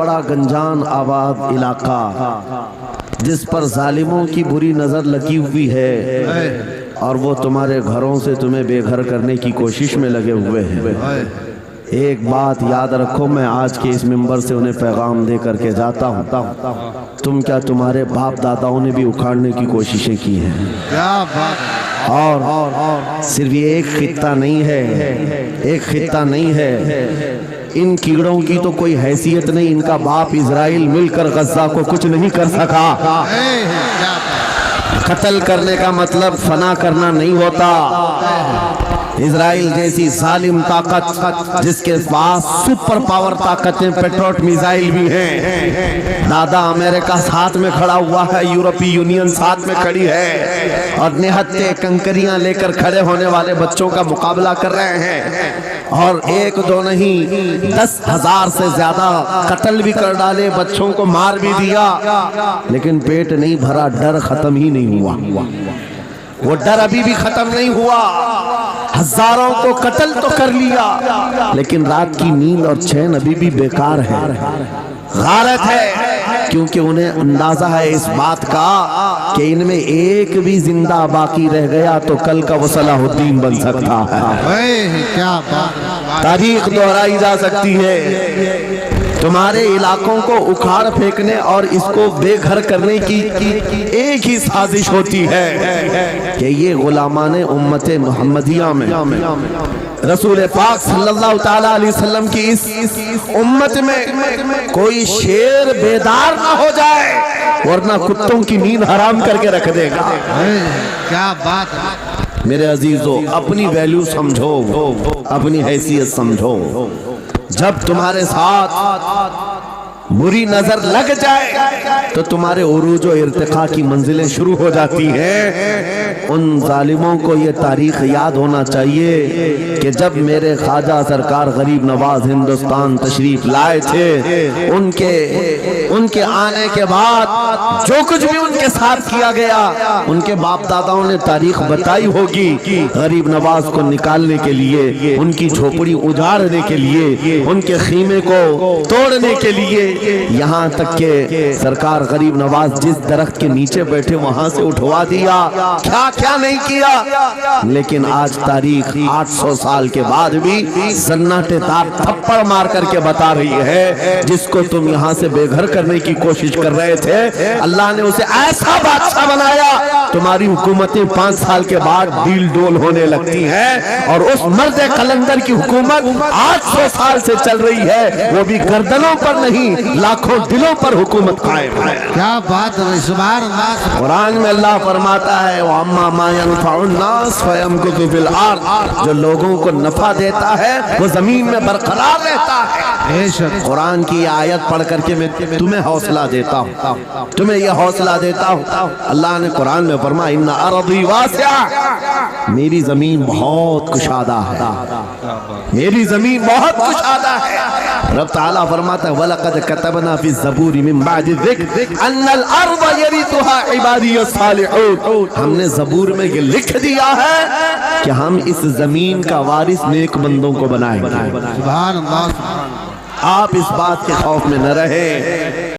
بڑا گنجان آباد علاقہ جس پر ظالموں کی بری نظر لگی ہوئی ہے اور وہ تمہارے گھروں سے تمہیں بے گھر کرنے کی کوشش میں لگے ہوئے ہیں۔ ایک بات یاد رکھو، میں آج کے اس منبر سے انہیں پیغام دے کر کے جاتا ہوں، تم کیا تمہارے باپ داداؤں نے بھی اکھاڑنے کی کوششیں کی ہیں؟ اور صرف یہ ایک خطہ نہیں ہے، ان کیڑوں کی تو کوئی حیثیت نہیں، ان کا باپ اسرائیل مل کر غزہ کو کچھ نہیں کر سکا۔ قتل کرنے کا مطلب فنا کرنا نہیں ہوتا۔ اسرائیل جیسی ظالم طاقت جس کے پاس سپر پاور طاقتیں پیٹروٹ میزائل بھی ہیں، دادا امریکہ ساتھ میں کھڑا ہوا ہے، یورپی یونین ساتھ میں کھڑی ہے اور نہتے کنکریاں لے کر کھڑے ہونے والے بچوں کا مقابلہ کر رہے ہیں، اور ایک دو نہیں 10,000 سے زیادہ قتل بھی کر ڈالے، بچوں کو مار بھی دیا، لیکن پیٹ نہیں بھرا، ڈر ختم ہی نہیں ہوا۔ وہ ڈر ابھی بھی ختم نہیں ہوا، ہزاروں کو قتل تو کر لیا، لیکن رات کی نیند اور چین ابھی بھی بیکار ہے، غارت ہے، کیونکہ انہیں اندازہ ہے اس بات کا کہ ان میں ایک بھی زندہ باقی رہ گیا تو کل کا وہ صلاح الدین بن سکتا ہے۔ تاریخ دہرائی جا سکتی ہے۔ تمہارے علاقوں کو اکھاڑ پھینکنے اور اس کو بے گھر کرنے کی ایک ہی سازش ہوتی ہے کہ یہ غلامان امت محمدیہ میں رسول پاک صلی اللہ تعالیٰ علیہ وسلم کی اس امت میں کوئی شیر بیدار نہ ہو جائے، ورنہ کتوں کی نیند حرام کر کے رکھ دے گا۔ کیا بات ہے میرے عزیزو، اپنی ویلیو سمجھو، اپنی حیثیت سمجھو۔ جب تمہارے ساتھ بری نظر لگ جائے تو تمہارے عروج و ارتقاء کی منزلیں شروع ہو جاتی ہیں۔ ان ظالموں کو یہ تاریخ یاد ہونا چاہیے کہ جب میرے خواجہ سرکار غریب نواز ہندوستان تشریف لائے تھے، ان کے آنے کے بعد جو کچھ بھی ان کے ساتھ کیا گیا، ان کے باپ داداؤں نے تاریخ بتائی ہوگی۔ غریب نواز کو نکالنے کے لیے، ان کی جھوپڑی اجاڑنے کے لیے، ان کے خیمے کو توڑنے کے لیے، یہاں تک کہ سرکار غریب نواز جس درخت کے نیچے بیٹھے وہاں سے اٹھوا دیا، کیا نہیں کیا۔ لیکن آج تاریخ 800 سال کے بعد بھی سناٹے دار تھپڑ مار کر کے بتا رہی ہے، جس کو تم یہاں سے بے گھر کرنے کی کوشش کر رہے تھے، اللہ نے اسے ایسا بادشاہ بنایا، تمہاری حکومتیں 5 سال کے بعد ڈیل ڈول ہونے لگتی ہیں، اور اس مرد قلندر کی حکومت 800 سال سے چل رہی ہے، وہ بھی گردنوں پر نہیں لاکھوں دلوں پر حکومت قائم ہے۔ کیا بات ہے، سبحان اللہ۔ قرآن میں اللہ فرماتا ہے وَأَمَّا مَا يَنْفَعُ النَّاسَ فَيَمْكُثُ فِي الْأَرْضِ، جو لوگوں کو نفع دیتا ہے وہ زمین میں برقرار رہتا ہے۔ قرآن کی آیت پڑھ کر کے میں تمہیں حوصلہ دیتا ہوں، تمہیں یہ حوصلہ دیتا ہوں۔ اللہ نے قرآن میں فرمایا اِنَّ أَرْضِي وَاسِعَةٌ، میری زمین بہت کشادہ ہے، میری زمین بہت کشادہ ہے۔ رب تعالیٰ فرماتا ہے وَلَقَدْ كَتَبْنَا فِي الزَّبُورِ مِن بَعْدِ الذِّكْرِ أَنَّ الْأَرْضَ يَرِثُهَا عِبَادِيَ الصَّالِحُونَ، ہم نے زبور میں یہ لکھ دیا ہے کہ ہم اس زمین کا وارث نیک بندوں کو بنائیں گے۔ سبحان اللہ۔ آپ اس بات کے خوف میں نہ رہے